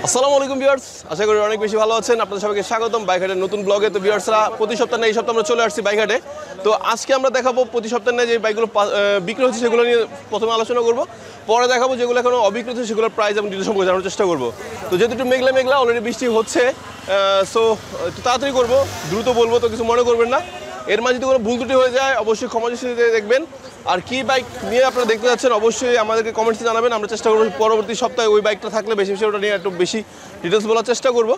আসসালামু আলাইকুম ভিউয়ার্স, আশা করি অনেক বেশি ভালো আছেন। আপনাদের সবাইকে স্বাগতম বাইকহাটের নতুন ব্লগে। তো ভিউয়ার্সরা, প্রতি সপ্তাহে এই সপ্তাহে আমরা চলে আসছি বাইকহাটে। তো আজকে আমরা দেখাবো প্রতি সপ্তাহে যে বাইকগুলো বিক্রি হচ্ছে সেগুলো নিয়ে প্রথমে আলোচনা করব, পরে দেখাবো যেগুলো এখনো অবিক্রিত সেগুলোর প্রাইস এবং ডিটেল সম্পর্কে জানার চেষ্টা করবো। তো যেহেতু একটু মেঘলা অলরেডি বৃষ্টি হচ্ছে, সো একটু তাড়াতাড়ি করবো, দ্রুত বলবো, তো কিছু মনে করবেন না। এর মাঝে যদি কোনো ভুল ত্রুটি হয়ে যায় অবশ্যই ক্ষমা দৃষ্টিতে দেখবেন। আর কি বাইক নিয়ে আপনারা দেখতে যাচ্ছেন অবশ্যই আমাদেরকে কমেন্টসে জানাবেন। আমরা চেষ্টা করবো পরবর্তী সপ্তাহে ওই বাইকটা থাকলে বেশি ওটা নিয়ে একটু বেশি ডিটেলস বলার চেষ্টা করবো।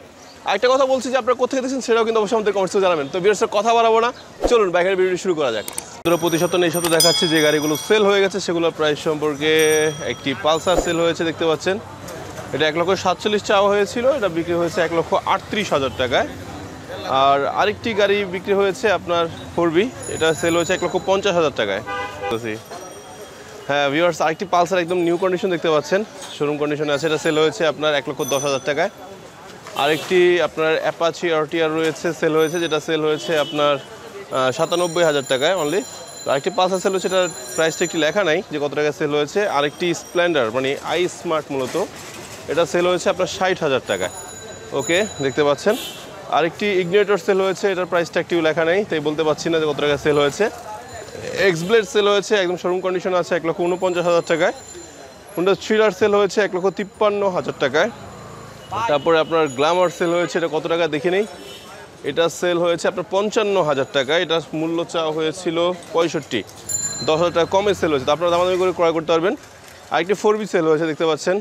আরেকটা কথা বলছি যে আপনারা কোথায় দেখছেন সেটাও কিন্তু অবশ্যই আমাদের কমেন্টসে জানাবেন। তো ভিউয়ার্সের কথা বাড়াবো না, চলুন বাইকের ভিডিও শুরু করা যাক। তো প্রতি সপ্তাহে এই সপ্তাহে দেখাচ্ছি যে গাড়িগুলো সেল হয়ে গেছে সেগুলোর প্রাইস সম্পর্কে। একটি পালসার সেল হয়েছে দেখতে পাচ্ছেন, এটা 1,47,000 চাওয়া হয়েছিল, এটা বিক্রি হয়েছে 1,38,000 টাকায়। আর আরেকটি গাড়ি বিক্রি হয়েছে আপনার 4B, এটা সেল হয়েছে 1,50,000 টাকায়। হ্যাঁ ভিউয়ার্স, আরেকটি পালসার একদম নিউ কন্ডিশন দেখতে পাচ্ছেন, শোরুম কন্ডিশনে আছে, এটা সেল হয়েছে আপনার 1,10,000 টাকায়। আরেকটি আপনার অ্যাপাচি RTR রয়েছে, সেল হয়েছে, যেটা সেল হয়েছে আপনার 97,000 টাকায় অনলি। আরেকটি পালসার সেল হয়েছে, এটার প্রাইসটা একটি লেখা নাই যে কত টাকায় সেল হয়েছে। আরেকটি স্প্লেন্ডার মানে আই স্মার্ট মূলত, এটা সেল হয়েছে আপনার 60,000 টাকায়। ওকে, দেখতে পাচ্ছেন। আরেকটি ইগনিটর সেল হয়েছে, এটার প্রাইসটা একটিও লেখা নেই, তাই বলতে পারছি না যে কত টাকা সেল হয়েছে। এক্সব্লেড সেল হয়েছে, একদম শোরুম কন্ডিশন আছে, 1,49,000 টাকায়। হুন্ডা থ্রিলার সেল হয়েছে 1,53,000 টাকায়। তারপরে আপনার গ্ল্যামার সেল হয়েছে, এটা কত টাকা দেখে নেই, এটা সেল হয়েছে আপনার 55,000 টাকায়। এটার মূল্য চাওয়া হয়েছিল 65, 10,000 টাকা কমে সেল হয়েছে, তো আপনারা দামাদামি করে ক্রয় করতে পারবেন। আরেকটি 4B সেল হয়েছে দেখতে পাচ্ছেন।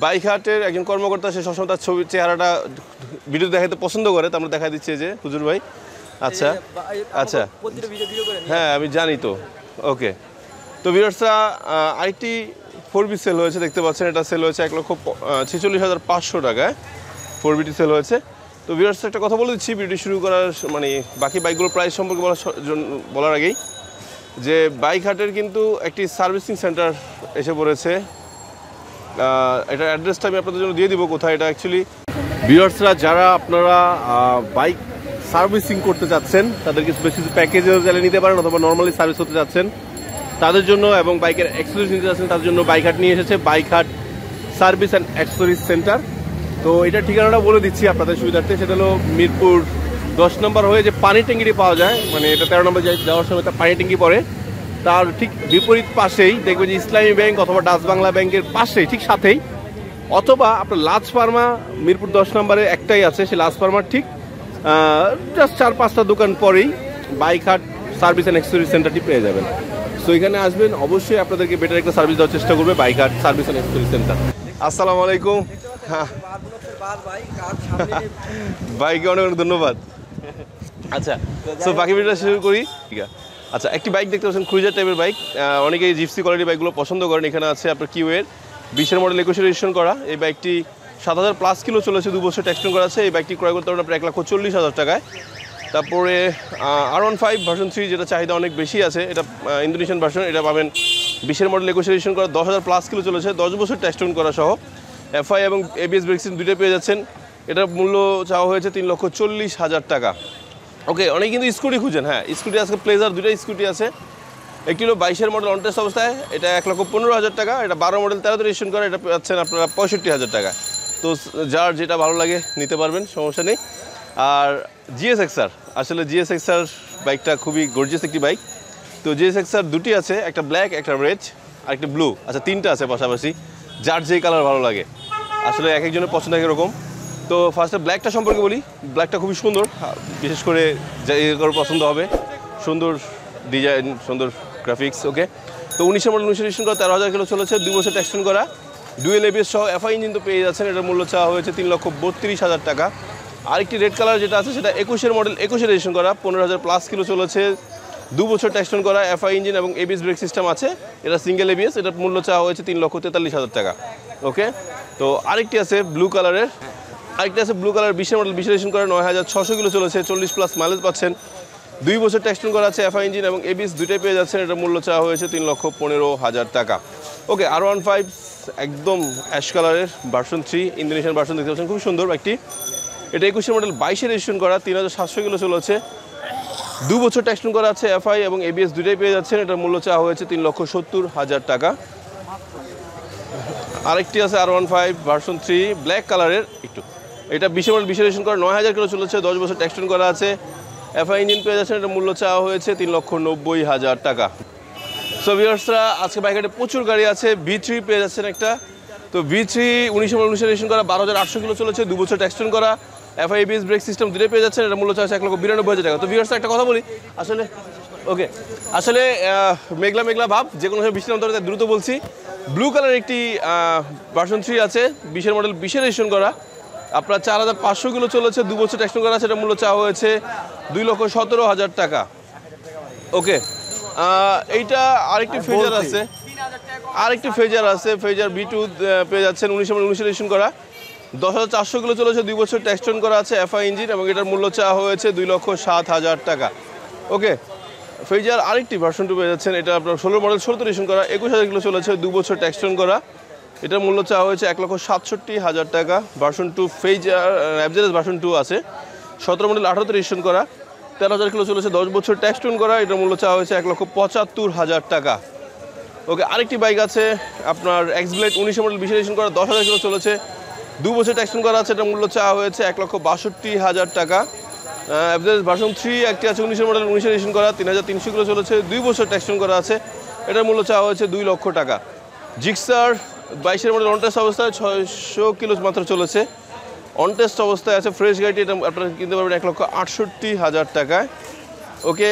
বাইকহাটের একজন কর্মকর্তা, সে সবসময় তার ছবি চেহারাটা ভিডিও দেখাতে পছন্দ করে, তো আমরা দেখা দিচ্ছি যে হুজুর ভাই। আচ্ছা আচ্ছা, হ্যাঁ আমি জানি তো। ওকে, তো ভিউয়ার্সরা, আরেকটি 4B সেল হয়েছে দেখতে পাচ্ছেন, এটা সেল হয়েছে 1,46,500 টাকায়। 4Bটি সেল হয়েছে। তো ভিউয়ার্স, একটা কথা বলে দিচ্ছি ভিডিও শুরু করার মানে বাকি বাইকগুলোর প্রাইস সম্পর্কে বলার আগেই, যে বাইকহাটের কিন্তু একটি সার্ভিসিং সেন্টার এসে পড়েছে। এটার অ্যাড্রেসটা আমি আপনাদের জন্য দিয়ে দিব কোথায় এটা অ্যাকচুয়ালি। ভিউয়ার্সরা, যারা আপনারা বাইক সার্ভিসিং করতে চাচ্ছেন, তাদের কিছু বেশি প্যাকেজও চালিয়ে নিতে পারেন, অথবা নর্মালি সার্ভিস করতে চাচ্ছেন তাদের জন্য, এবং বাইকের অ্যাক্সেসরিজ নিতে চাচ্ছেন তাদের জন্য বাইকহাট নিয়ে এসেছে বাইকহাট সার্ভিস অ্যান্ড অ্যাক্সেসরিজ সেন্টার। তো এটার ঠিকানাটা বলে দিচ্ছি আপনাদের সুবিধার্থে, সেটা হলো মিরপুর 10 নম্বর হয়ে যে পানি ট্যাঙ্কিটি পাওয়া যায়, মানে এটা 13 নম্বর যাওয়ার সময় তার পানি ট্যাঙ্কি পড়ে, তার ঠিক বিপরীত পাশেই দেখবেন যে ইসলামী ব্যাংক অথবা ডাচ বাংলা ব্যাংকের পাশেই ঠিক সাথেই, অথবা আপনার লাজ ফার্মা মিরপুর 10 নম্বরে একটাই আছে, সেই লাজ ফার্মার ঠিক জাস্ট 4-5টা দোকান পরেই বাইকহাট সার্ভিস অ্যান্ড অ্যাক্সেসরিজ সেন্টারটি পেয়ে যাবেন। সো এখানে আসবেন, অবশ্যই আপনাদেরকে বেটার একটা সার্ভিস দেওয়ার চেষ্টা করবে বাইকহাট সার্ভিস অ্যান্ড অ্যাক্সেসরিজ সেন্টার। আসসালামু আলাইকুম। বাইকে অনেক অনেক ধন্যবাদ। আচ্ছা, সো বাকি ভিডিওটা শুরু করি। ঠিক আছে, আচ্ছা, একটি বাইক দেখতে পাচ্ছেন, ক্রুজার টাইপের বাইক। অনেকেই জিপসি কোয়ালিটি বাইকগুলো পছন্দ করেন। এখানে আছে আপনার কিউয়ের 20-এর মডেল 21 রেজিস্ট্রেশন করা। এই বাইকটি 7,000+ কিলো চলেছে, 2 বছর ট্যাক্সন করা আছে। এই বাইকটি ক্রয় করতে পারেন আপনার 1,40,000 টাকায়। তারপরে R15 ভার্সন 3, যেটা চাহিদা অনেক বেশি আছে, এটা ইন্দোনেশিয়ান ভার্সন, এটা পাবেন 20-এর মডেল 21 রেজিস্ট্রেশন করা, 10,000+ কিলো চলেছে, 10 বছর ট্যাক্সন করা সহ। FI এবং ABS ব্রেক সিস্টেম দুটোই পেয়ে যাচ্ছেন। এটার মূল্য চাওয়া হয়েছে 3,40,000 টাকা। ওকে, অনেক কিন্তু স্কুটি খুঁজেন। হ্যাঁ, স্কুটি আজকে প্লেজার দুটোই স্কুটি আছে। একটি হলো 22-এর মডেল অন টেস্ট অবস্থায়, এটা 1,15,000 টাকা। এটা 12 মডেল 13তে রেজিস্ট্রেশন করা, এটা পাচ্ছেন আপনারা 65,000 টাকা। তো যার যেটা ভালো লাগে নিতে পারবেন, সমস্যা নেই। আর GSXR, আসলে GSXR বাইকটা খুবই গর্জিয়াস একটি বাইক। তো GSXR দুটি আছে, একটা ব্ল্যাক, একটা রেড, আর একটা ব্লু। আচ্ছা, 3টা আছে পাশাপাশি, যার যেই কালার ভালো লাগে, আসলে এক একজনের পছন্দ একরকম। তো ফার্স্টে ব্ল্যাকটা সম্পর্কে বলি। ব্ল্যাকটা খুবই সুন্দর, বিশেষ করে যার পছন্দ হবে, সুন্দর ডিজাইন, সুন্দর গ্রাফিক্স। ওকে, তো 19-এর মডেল 19 রেজিস্ট্রেশন করা, 13,000 কিলো চলেছে, 2 বছর ট্যাক্সন করা, ডুয়েল ABS সহ FI ইঞ্জিন তো পেয়ে যাচ্ছেন। এটার মূল্য চাওয়া হয়েছে 3,32,000 টাকা। আরেকটি রেড কালার যেটা আছে, সেটা 21-এর মডেল 21 রেজিস্ট্রেশন করা, 15,000+ কিলো চলেছে, 2 বছর ট্যাক্সন করা, FI ইঞ্জিন এবং ABS ব্রেক সিস্টেম আছে, এটা সিঙ্গেল ABS। এটার মূল্য চাওয়া হয়েছে 3,43,000 টাকা। ওকে, তো আরেকটি আছে ব্লু কালারের, 20-এর মডেল 20 রেজিস্ট্রেশন করা, 9,600 কিলো চলেছে, 40+ মাইলেজ পাচ্ছেন, 2 বছর ট্যাক্সন করা আছে, FI ইঞ্জিন এবং ABS দুটোই পেয়ে যাচ্ছেন। এটার মূল্য চাওয়া হয়েছে 3,15,000 টাকা। ওকে, R15 একদম অ্যাশ কালারের ভার্সন 3 ইন্দোনেশিয়ান ভার্সন দেখতে পাচ্ছেন, খুব সুন্দর বাইকটি। এটা 21-এর মডেল 22-এ রেজিস্ট্রেশন করা, 3,700 কিলো চলেছে, 2 বছর ট্যাক্সন করা আছে, FI এবং ABS দুটোই পেয়ে যাচ্ছেন। এটার মূল্য চাওয়া হয়েছে 3,70,000 টাকা। আরেকটি আছে R15 ভার্সন 3 ব্ল্যাক কালারের একটু, এটা 20 মডেল 20 রেজিস্ট্রেশন করা, 9000 কিলো চলেছে, 10 বছর ট্যাক্সন করা আছে, এফআই ইঞ্জিন পেয়ে যাচ্ছেন। এটা মূল্য চাওয়া হয়েছে 3,90,000 টাকা। সো ভিউয়ার্সরা আজকে বাইকহাটে প্রচুর গাড়ি আছে। V3 পেয়ে যাচ্ছেন একটা, তো V3 19 মডেল 19 রেজিস্ট্রেশন করা, 12,800 কিলো চলেছে, 2 বছর ট্যাক্সন করা, এফআই এবিএস ব্রেক সিস্টেম দুটোই পেয়ে যাচ্ছেন। এটা মূল্য চাওয়া হচ্ছে 1,92,000 টাকা। তো ভিউয়ার্সরা একটা কথা বলি, আসলে ওকে আসলে মেঘলা মেঘলা ভাব, যে কোনো সময় বৃষ্টি নামতে পারে, তাই দ্রুত বলছি। ব্লু কালার একটি ভার্সন 3 আছে, 20 মডেল 20 রেজিস্ট্রেশন করা, আপনার 4,500 কিলো চলেছে, 2 বছর ট্যাক্সন করা আছে। এটা মূল্য চাওয়া হয়েছে 2,17,000 টাকা। ওকে, এইটা আরেকটি ফেজার আছে, ফেজার B2 পেয়ে যাচ্ছেন, 19 মডেল 19 রেজিস্ট্রেশন করা, 10,400 কিলো চলেছে, 2 বছর ট্যাক্সন করা আছে, এফআই ইঞ্জিন, এবং এটার মূল্য চাওয়া হয়েছে 2,07,000 টাকা। ওকে, ফেজার আরেকটি ভার্সন 2 পেয়ে যাচ্ছেন, এটা আপনার 16 মডেল 16 রেজিস্ট্রেশন করা, 21,000 কিলো চলেছে, 2 বছর ট্যাক্সন করা, এটার মূল্য চাওয়া হয়েছে 1,67,000 টাকা। ভার্সন 2 ফেজার অ্যাভারেজ ভার্সন 2 আছে, 17 মডেল 18 রেজিস্ট্রেশন করা, 13,000 কিলো চলেছে, 10 বছর ট্যাক্সন করা, এটার মূল্য চাওয়া হয়েছে 1,75,000 টাকা। ওকে, আরেকটি বাইক আছে আপনার এক্সব্লেড 19 মডেল 20 রেজিস্ট্রেশন করা, 10,000 কিলো চলেছে, 2 বছর ট্যাক্সন করা আছে, এটার মূল্য চাওয়া হয়েছে 1,62,000 টাকা। অ্যাভারেজ ভার্সন 3 একটি আছে, 19 মডেল 19 রেজিস্ট্রেশন করা, 3,300 কিলো চলেছে, 2 বছর ট্যাক্সন করা আছে, এটার মূল্য চাওয়া হয়েছে 2 লক্ষ টাকা। জিক্সার 22 মডেল অন টেস্ট অবস্থায়, 600 কিলো মাত্র চলেছে, অন টেস্ট অবস্থায় আছে, ফ্রেশ গাড়িটি, এটা আপনারা কিনতে পারবেন 1,68,000 টাকায়। ওকে,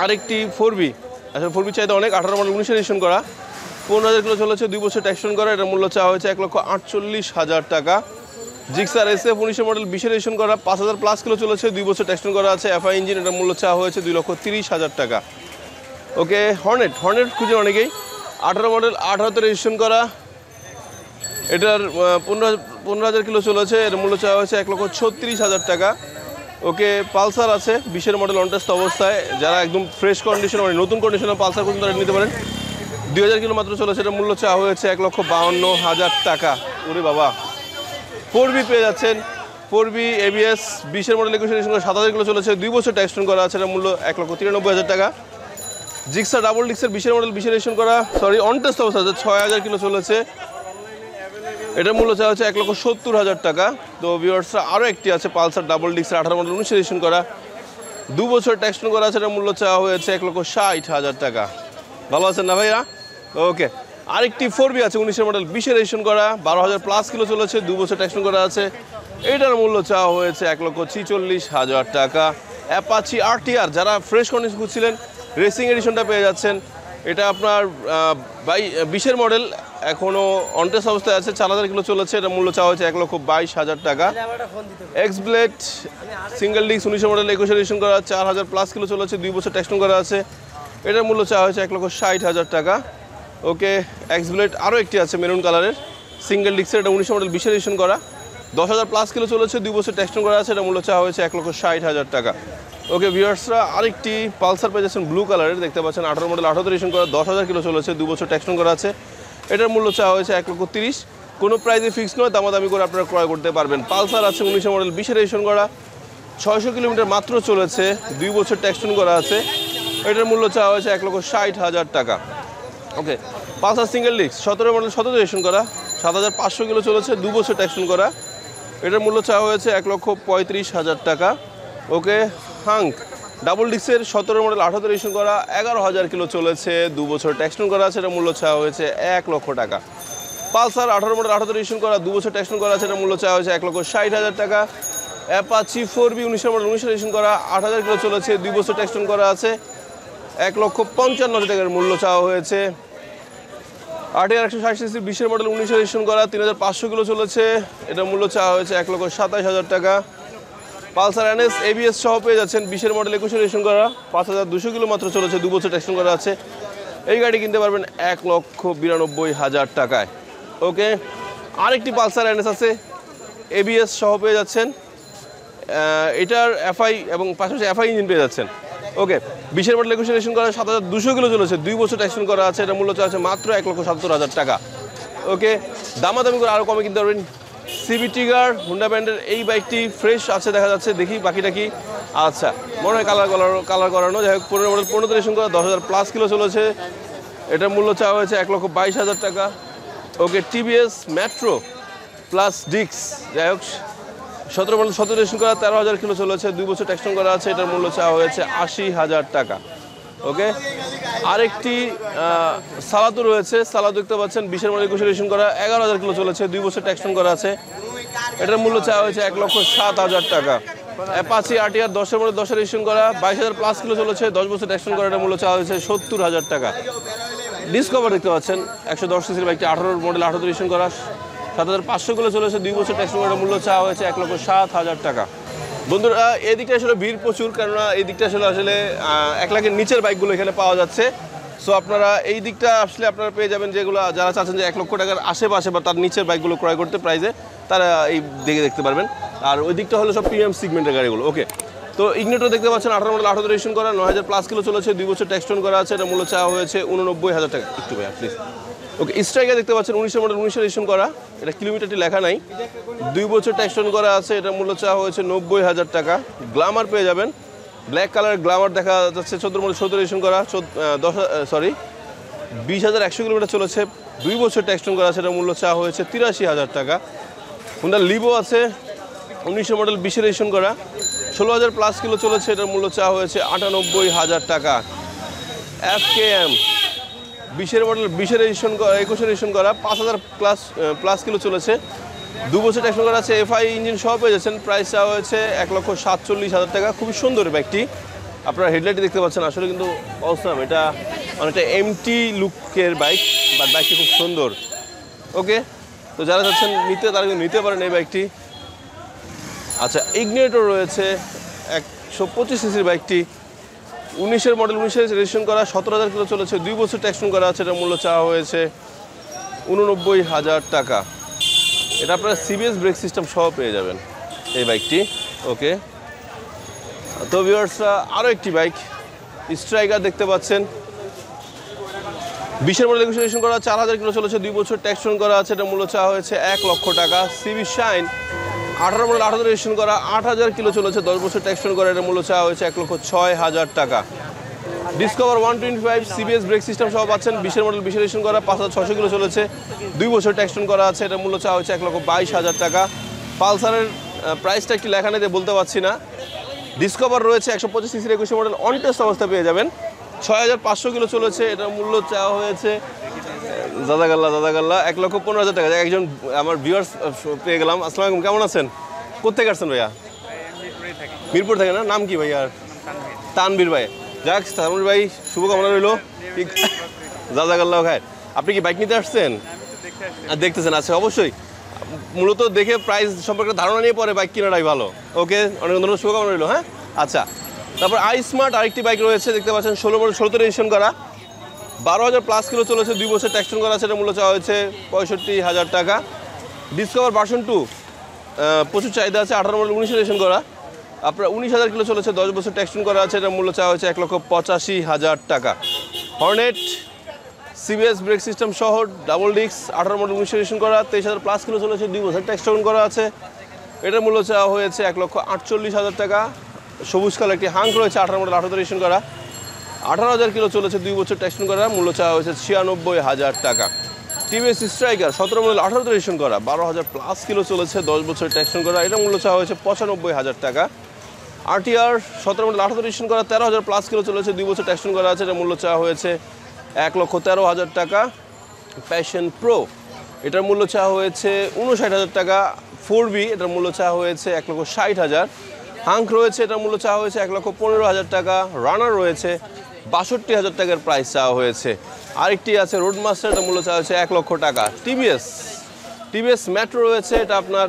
আরেকটি 4B, আসলে 4B চাইতে অনেক, 18 মডেল 19 রেজিস্ট্রেশন করা, 15,000 কিলো চলেছে, 2 বছর ট্যাক্সন করা, এটার মূল্য চাওয়া হয়েছে 1,48,000 টাকা। জিক্সার SF 19 মডেল 20 রেজিস্ট্রেশন করা, 5,000 প্লাস কিলো চলেছে, 2 বছর ট্যাক্সন করা আছে, এফআই ইঞ্জিন, এটার মূল্য চাওয়া হয়েছে 2,30,000 টাকা। ওকে, হর্নেট খুঁজে অনেকেই, 18 মডেল 18তে রেজিস্ট্রেশন করা, এটার 15,000 কিলো চলেছে, এর মূল্য চাওয়া হয়েছে 1,36,000 টাকা। ওকে, পালসার আছে 20 মডেল অন টেস্ট অবস্থায়, যারা একদম ফ্রেশ কন্ডিশন মানে নতুন কন্ডিশনে পালসার পর্যন্ত তারা নিতে পারেন, 2,000 কিলো মাত্র চলেছে, এটার মূল্য চাওয়া হয়েছে 1,52,000 টাকা। ওরে বাবা, 4B পেয়ে যাচ্ছেন, 4B ABS 20 মডেল 21 রেজিস্ট্রেশন করা, 7,000 কিলো চলেছে, 2 বছর ট্যাক্সন করা আছে, এটার মূল্য 1,93,000 টাকা। জিক্সার ডাবল ডিক্সের 20 মডেল 20 রেজিস্ট্রেশন করা, সরি অন টেস্ট অবস্থা আছে, 6,000 কিলো চলেছে, এটার মূল্য চাওয়া হচ্ছে 1,70,000 টাকা। তো ভিউয়ার্সরা আরও একটি আছে পালসার ডাবল ডিক্সের 18 মডেল 19 রেজিস্ট্রেশন করা, 2 বছর ট্যাক্সন করা আছে, এটার মূল্য চাওয়া হয়েছে 1,60,000 টাকা। ভালো আছেন না ভাইয়া? ওকে, আরেকটি 4B আছে 19 মডেল 20 রেজিস্ট্রেশন করা, 12,000 প্লাস কিলো চলেছে, 2 বছর ট্যাক্সন করা আছে, এটার মূল্য চাওয়া হয়েছে 1,46,000 টাকা। অ্যাপাচি RTR, যারা ফ্রেশ কন্ডিশন খুঁজছিলেন, রেসিং এডিশনটা পেয়ে যাচ্ছেন, এটা আপনার 20 মডেল, এখনও অনটেস্ট অবস্থায় আছে, 4,000 কিলো চলেছে, এটার মূল্য চাওয়া হয়েছে 1,22,000 টাকা। X-Blade single disc 19 model 21 registration করা, 4,000 প্লাস কিলো চলেছে, 2 বছর ট্যাক্সন করা আছে, এটার মূল্য চাওয়া হয়েছে 1,60,000 টাকা। ওকে, এক্সব্লেড আরও একটি আছে মেরুন কালারের সিঙ্গেল ডিস্কের, এটা 19 মডেল 20 রেজিস্ট্রেশন করা, 10,000 প্লাস কিলো চলেছে, 2 বছর ট্যাক্সন করা আছে, এটার মূল্য চাওয়া হয়েছে 1,60,000 টাকা। ওকে ভিউয়ার্সরা, আরেকটি পালসার পেয়ে যাচ্ছেন ব্লু কালারের, দেখতে পাচ্ছেন 18 মডেল 18 রেজিস্ট্রেশন করা, 10,000 কিলো চলেছে, 2 বছর ট্যাক্সন করা আছে, এটার মূল্য চাওয়া হয়েছে 1,30,000। কোনো প্রাইসে ফিক্স নয়, দামাদামি করে আপনারা ক্রয় করতে পারবেন। পালসার আছে 19 মডেল 20 রেজিস্ট্রেশন করা, 600 কিলোমিটার মাত্র চলেছে, 2 বছর ট্যাক্সন করা আছে, এটার মূল্য চাওয়া হয়েছে 1,60,000 টাকা। Okay, Pulsar single disc 17 model 17 registration করা, 7,500 কিলো চলেছে, 2 বছর ট্যাক্সন করা, এটার মূল্য চাওয়া হয়েছে 1,35,000 টাকা। ওকে, হাঙ্ক ডাবল ডিস্কের 17 মডেল 18 রেজিস্ট্রেশন করা, 11,000 কিলো চলেছে, 2 বছর ট্যাক্সন করা আছে, এটার মূল্য চাওয়া হয়েছে 1 লক্ষ টাকা। পালসার 18 মডেল 18 রেজিস্ট্রেশন করা, 2 বছর ট্যাক্সন করা আছে, এটার মূল্য চাওয়া হয়েছে 1,60,000 টাকা। অ্যাপাচি 4B 19 মডেল 19 রেজিস্ট্রেশন করা, 8,000 কিলো চলেছে, 2 বছর ট্যাক্সন করা আছে, 1,55,000 টাকার মূল্য চাওয়া হয়েছে। RTR 160cc 20 মডেল 19 রেজিস্ট্রেশন করা, 3,500 কিলো চলেছে, এটার মূল্য চাওয়া হয়েছে 1,27,000 টাকা। পালসার NS ABS সহ পেয়ে যাচ্ছেন 20 মডেল 21 রেজিস্ট্রেশন করা, 5,200 কিলো মাত্র চলেছে, 2 বছর ট্যাক্সন করা আছে, এই গাড়ি কিনতে পারবেন 1,92,000 টাকায়। ওকে, আরেকটি পালসার NS আছে ABS সহ পেয়ে যাচ্ছেন, এটার FI এবং পাশাপাশি FI ইঞ্জিন পেয়ে যাচ্ছেন। ওকে, 20 মডেল 21 রেজিস্ট্রেশন করা, 7,200 কিলো চলেছে, 2 বছর ট্যাক্সন করা আছে, এটার মূল্য চাওয়া আছে মাত্র 1,70,000 টাকা। ওকে, দামাদামি করে আরও কমে কিনতে পারবেন। CB টিগার হুন্ডা ব্র্যান্ডের এই বাইকটি ফ্রেশ আছে দেখা যাচ্ছে, দেখি বাকিটা কি। আচ্ছা, মনে হয় কালার করানো, যাই হোক 15 মডেল 15 রেজিস্ট্রেশন করা, 10,000 প্লাস কিলো চলেছে, এটার মূল্য চাওয়া হয়েছে 1,22,000 টাকা। ওকে টিভিএস মেট্রো প্লাস ডিক্স, যাই হোক 17 মডেল 17 রেজিস্ট্রেশন করা, 13,000 কিলো চলেছে, 2 বছর ট্যাক্স করা আছে। এটার মূল্য চাওয়া হয়েছে 80,000 টাকা। ওকে, আরেকটি সালাদও রয়েছে, সালাদ দেখতে পাচ্ছেন 20 মডেল 21 রেজিস্ট্রেশন করা, 11,000 কিলো চলেছে, 2 বছর ট্যাক্স করা আছে। এটার মূল্য চাওয়া হয়েছে 1,07,000 টাকা। অ্যাপাচি আরটিআর 10 মডেল 10 রেজিস্ট্রেশন করা, 22,000 প্লাস কিলো চলেছে, 10 বছর ট্যাক্স করা, এটার মূল্য চাওয়া হয়েছে 70,000 টাকা। ডিসকভার দেখতে পাচ্ছেন 110 সিসির বাইকটি 18 মডেল 18 রেজিস্ট্রেশন করা, 7,500 কিলো চলেছে, 2 বছর ট্যাক্স করার মূল্য চাওয়া হয়েছে 1,07,000 টাকা। বন্ধুরা এই দিকটা আসলে ভিড় প্রচুর, কেননা এই দিকটা আসলে 1 লাখের নিচের বাইকগুলো এখানে পাওয়া যাচ্ছে। সো আপনারা এই দিকটা আসলে আপনারা পেয়ে যাবেন, যেগুলো যারা চাচ্ছেন যে 1 লক্ষ টাকার আশেপাশে বা তার নিচের বাইকগুলো ক্রয় করতে প্রাইজে, তারা এই দিকে দেখতে পারবেন। আর ওই দিকটা হলো সব প্রিমিয়াম সিগমেন্টের গাড়িগুলো। ওকে, তো ইগনিটর দেখতে পাচ্ছেন 18 মডেল 18 রেজিস্ট্রেশন করা, 9,000 প্লাস কিলো চলেছে, 2 বছর ট্যাক্স করা আছে। এটা মূল্য চাওয়া হয়েছে 89,000 টাকা। একটু ভাইয়া প্লিজ। ওকে, স্ট্রাইকার দেখতে পাচ্ছেন 19 মডেল 19 রেজিস্ট্রেশন করা, এটা কিলোমিটারটি লেখা নাই, 2 বছর ট্যাক্স করা আছে। এটা মূল্য চাওয়া হয়েছে 90,000 টাকা। গ্ল্যামার পেয়ে যাবেন, ব্ল্যাক কালার গ্ল্যামার দেখা যাচ্ছে 14 মডেল 17 রেজিস্ট্রেশন করা, 20,100 কিলোমিটার চলেছে, 2 বছর ট্যাক্স করা আছে। এটার মূল্য চাওয়া হয়েছে 83,000 টাকা। হুন্ডা লিভো আছে 19 মডেল 20 রেজিস্ট্রেশন করা, 16,000 প্লাস কিলো চলেছে, এটার মূল্য চাওয়া হয়েছে 98,000 টাকা। FKM 20 মডেল 20 রেজিস্ট্রেশন করা, 21 রেজিস্ট্রেশন করা, 5,000 প্লাস কিলো চলেছে, 2 বছর ট্যাক্স করা আছে। FI ইঞ্জিন সহ পেয়ে যাচ্ছেন, প্রাইস চাওয়া হয়েছে 1,47,000 টাকা। খুবই সুন্দর বাইকটি, আপনারা হেডলাইটে দেখতে পাচ্ছেন, আসলে কিন্তু অসাম, এটা অনেকটা এমটি লুকের বাইক, বাট বাইকটি খুব সুন্দর। ওকে, তো যারা চাচ্ছেন নিতে তারা কিন্তু নিতে পারেন এই বাইকটি। আচ্ছা, ইগনিটর রয়েছে 125 সিসির বাইকটি, 19 মডেল 19 রেজিস্ট্রেশন করা, 17,000 কিলো চলেছে, 2 বছর ট্যাক্স করা আছে। এটার মূল্য চাওয়া হয়েছে 89,000 টাকা। এটা আপনারা সিবিএস ব্রেক সিস্টেম সহ পেয়ে যাবেন এই বাইকটি। ওকে, তো ভিউয়ার্সরা আরও একটি বাইক স্ট্রাইকার দেখতে পাচ্ছেন, 20 মডেল 21 রেজিস্ট্রেশন করা, 4,000 কিলো চলেছে, 2 বছর ট্যাক্স করা আছে। এটার মূল্য চাওয়া হয়েছে 1 লক্ষ টাকা। সিবি শাইন 18 মডেল 18 রেজিস্ট্রেশন করা, 8,000 কিলো চলেছে, 10 বছর ট্যাক্স করা, এটার মূল্য চাওয়া হয়েছে 1,06,000 টাকা। ডিসকভার 125 সিবিএস ব্রেক সিস্টেম সহ পাচ্ছেন, 20 মডেল 20 রেজিস্ট্রেশন করা, 5,600 কিলো চলেছে, 2 বছর ট্যাক্স করা আছে। এটার মূল্য চাওয়া হয়েছে 1,22,000 টাকা। পালসারের প্রাইসটা একটু লেখা নেই, বলতে পারছি না। ডিসকভার রয়েছে 125 সিসির 21 মডেল অন টেস্ট অবস্থা পেয়ে যাবেন, 6,500 কিলো চলেছে, এটার মূল্য চাওয়া হয়েছে দাদাগাল্লা 1,15,000 টাকা। একজন আমার ভিউয়ার্স পেয়ে গেলাম। আসসালামু আলাইকুম, কেমন আছেন? কোথেকে আসছেন ভাইয়া? মিরপুর থেকে না? নাম কি ভাইয়া? তানবীর ভাই। যাক, তানবীর ভাই শুভকামনা রইল। দাদাগাল্লা খায়। আপনি কি বাইক নিতে আসছেন? দেখতেছেন? আচ্ছা, অবশ্যই মূলত দেখে প্রাইস সম্পর্কে ধারণা নিয়ে পরে বাইক কেনাটাই ভালো। ওকে, অনেক ধন্যবাদ, শুভকামনা রইল। হ্যাঁ, আচ্ছা, তারপর আই স্মার্ট আরেকটি বাইক রয়েছে, দেখতে পাচ্ছেন 16 মডেল 16 রেজিস্ট্রেশন করা, 12,000 প্লাস কিলো চলেছে, 2 বছর ট্যাক্স করা আছে। এটার মূল্য চাওয়া হয়েছে 65,000 টাকা। ডিসকভার ভার্সন 2 প্রচুর চাহিদা আছে, 18 মডেল 19 রেজিস্ট্রেশন করা, আপনার 19,000 কিলো চলেছে, 10 বছর ট্যাক্স করা আছে। এটার মূল্য চাওয়া হয়েছে 1,85,000 টাকা। হর্নেট সিবিএস ব্রেক সিস্টেম সহ ডাবল ডিস্ক, 18 মডেল 19 রেজিস্ট্রেশন করা, 23,000 প্লাস কিলো চলেছে, 2 বছর ট্যাক্স করা আছে। এটার মূল্য চাওয়া হয়েছে 1,48,000 টাকা। সবুজ কালার একটি হাঙ্ক রয়েছে, 18 মডেল 18 রেজিস্ট্রেশন করা, 18,000 কিলো চলেছে, 2 বছর ট্যাক্স করা, মূল্য চাওয়া হয়েছে 96,000 টাকা। টিভিএস স্ট্রাইকার 17 মডেল 18 রেজিস্ট্রেশন করা, 12,000 প্লাস কিলো চলেছে, 10 বছর ট্যাক্স করা, এটা মূল্য চাওয়া হয়েছে 95,000 টাকা। আরটিআর 17 মডেল 18 রেজিস্ট্রেশন করা, 13,000 প্লাস কিলো চলেছে, 2 বছর ট্যাক্স করা আছে। এটা মূল্য চাওয়া হয়েছে 1,13,000 টাকা। প্যাশন প্রো, এটার মূল্য চাওয়া হয়েছে 59,000 টাকা। 4B, এটার মূল্য চাওয়া হয়েছে 1,60,000। হাঙ্ক রয়েছে, এটার মূল্য চাওয়া হয়েছে 1,15,000 টাকা। রানার রয়েছে 62,000 টাকার প্রাইস চাওয়া হয়েছে। আরেকটি আছে রোড মাস্টার, এটার মূল্য চাওয়া হয়েছে 1 লক্ষ টাকা। টিভিএস মেট্রো রয়েছে, এটা আপনার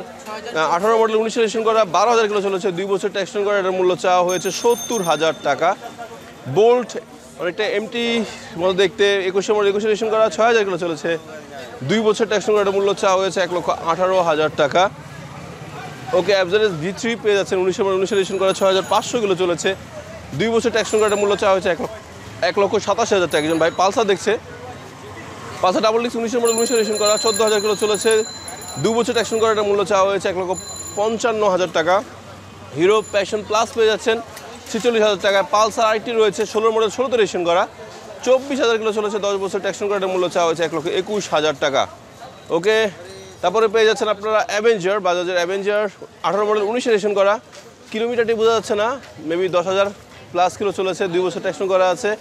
18 মডেল 19 রেজিস্ট্রেশন করা, 12,000 কিলো চলেছে, 2 বছর ট্যাক্স করা, এটার মূল্য চাওয়া হয়েছে 70,000 টাকা। বোল্ট অনেকটা এমটি মতো দেখতে, 21 মডেল 21 রেজিস্ট্রেশন করা, 6,000 কিলো চলেছে, 2 বছর ট্যাক্স করা, এটার মূল্য চাওয়া হয়েছে 1,18,000 টাকা। ওকে, অ্যাভারেজ V3 পেয়ে যাচ্ছেন 19 মডেল 19 রেজিস্ট্রেশন করা, 6,500 কিলো চলেছে, 2 বছর ট্যাক্স করা, এটার মূল্য চাওয়া হয়েছে 1,87,000 টাকা। একজন ভাই পালসার দেখছে, Pulsar double disc 19 model 19 registration করা, 14,000 কিলো চলেছে, 2 বছর ট্যাক্স করা, এটার মূল্য চাওয়া হয়েছে 1,55,000 টাকা। হিরো প্যাশন প্লাস পেয়ে যাচ্ছেন 46,000 টাকা। পালসার আরেকটি রয়েছে 16 মডেল 16 রেজিস্ট্রেশন করা, 24,000 কিলো চলেছে, 10 বছর ট্যাক্স করা, এটার মূল্য চাওয়া হয়েছে 1,21,000 টাকা। ওকে, তারপরে পেয়ে যাচ্ছেন আপনারা অ্যাভেঞ্জার, বাজাজের অ্যাভেঞ্জার 18 মডেল 19 রেজিস্ট্রেশন করা। কিলোমিটারটি বোঝা যাচ্ছে না, মেবি 10,000 প্লাস কিলো চলেছে, 2 বছর ট্যাক্সন করা আছে।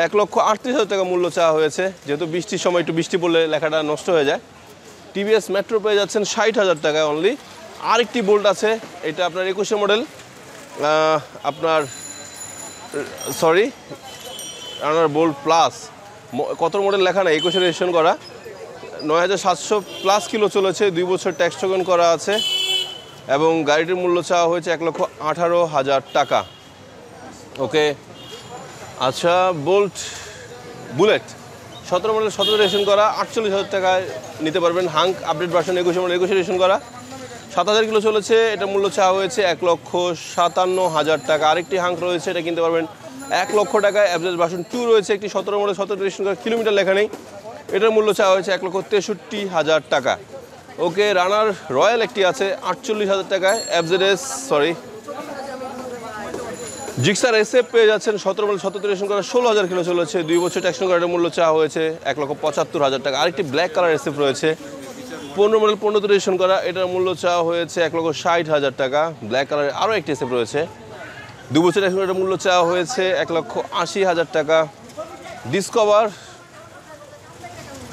1,38,000 টাকা মূল্য চাওয়া হয়েছে, যেহেতু বৃষ্টির সময় একটু বৃষ্টি পড়লে লেখাটা নষ্ট হয়ে যায়। টিভিএস মেট্রো পেয়ে যাচ্ছেন 60,000 টাকায় অনলি। আরেকটি বোল্ট আছে, এটা আপনার 21 মডেল, আপনার সরি আপনার বোল্ট প্লাস, কত মডেল লেখা না, 21 রেজিস্ট্রেশন করা, 9,700 প্লাস কিলো চলেছে, 2 বছর ট্যাক্স টোকেন করা আছে এবং গাড়িটির মূল্য চাওয়া হয়েছে 1,18,000 টাকা। ওকে, আচ্ছা বোল্ট বুলেট 17 মডেল 17 রেজিস্ট্রেশন করা, 48,000 টাকায় নিতে পারবেন। Hunk update version 21 model 21 registration করা, 7,000 কিলো চলেছে, এটা মূল্য চাওয়া হয়েছে 1,57,000 টাকা। আরেকটি হাঙ্ক রয়েছে, এটা কিনতে পারবেন 1 লক্ষ টাকায়। অ্যাভারেজ ভার্সন 2 রয়েছে, একটি 17 মডেল 17 রেজিস্ট্রেশন করা, কিলোমিটার লেখা নেই, এটার মূল্য চাওয়া হয়েছে 1,63,000 টাকা। ওকে, রানার রয়্যাল একটি আছে 48,000 টাকায়। জিক্সার এসএফ পেয়ে যাচ্ছেন 17 মডেল 17 রেজিস্ট্রেশন করা, 16,000 কিলো চলেছে, 2 বছর ট্যাক্স করার মূল্য চাওয়া হয়েছে 1,75,000 টাকা। আরেকটি ব্ল্যাক কালার এসএফ রয়েছে 15 মডেল 15 রেজিস্ট্রেশন করা, এটার মূল্য চাওয়া হয়েছে 1,60,000 টাকা। ব্ল্যাক কালারের আরও একটি এসএফ রয়েছে, 2 বছর ট্যাক্স করার মূল্য চাওয়া হয়েছে 1,80,000 টাকা। ডিসকভার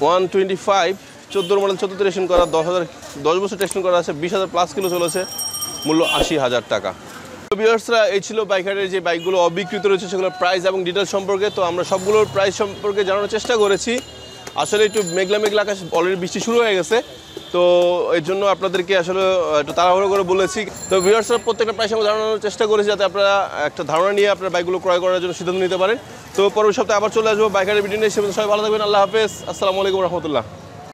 125 14 মডেল 14 রেজিস্ট্রেশন করা, 10 বছর ট্যাক্স করা আছে, 20,000 প্লাস কিলো চলেছে, মূল্য 80,000 টাকা। ভিউয়ার্সরা, এই ছিল বাইকারের যে বাইকগুলো অবিকৃত রয়েছে সেগুলোর প্রাইস এবং ডিটেলস সম্পর্কে। তো আমরা সবগুলোর প্রাইস সম্পর্কে জানানোর চেষ্টা করেছি। আসলে একটু মেঘলা মেঘলা আকাশ, অলরেডি বৃষ্টি শুরু হয়ে গেছে, তো এই জন্য আপনাদেরকে আসলে একটু তাড়াহুড়ো করে বলেছি। তো ভিউয়ার্সরা, প্রত্যেকটা প্রাইস আমরা জানানোর চেষ্টা করেছি যাতে আপনারা একটা ধারণা নিয়ে আপনার বাইকগুলো ক্রয় করার জন্য সিদ্ধান্ত নিতে পারেন। তো পরবর্তী সপ্তাহে আবার চলে আসবো বাইকারের ভিডিও নিয়ে। সবাই ভালো থাকবেন, আল্লাহ হাফেজ, আসসালামু আলাইকুম রহমতুল্লাহ।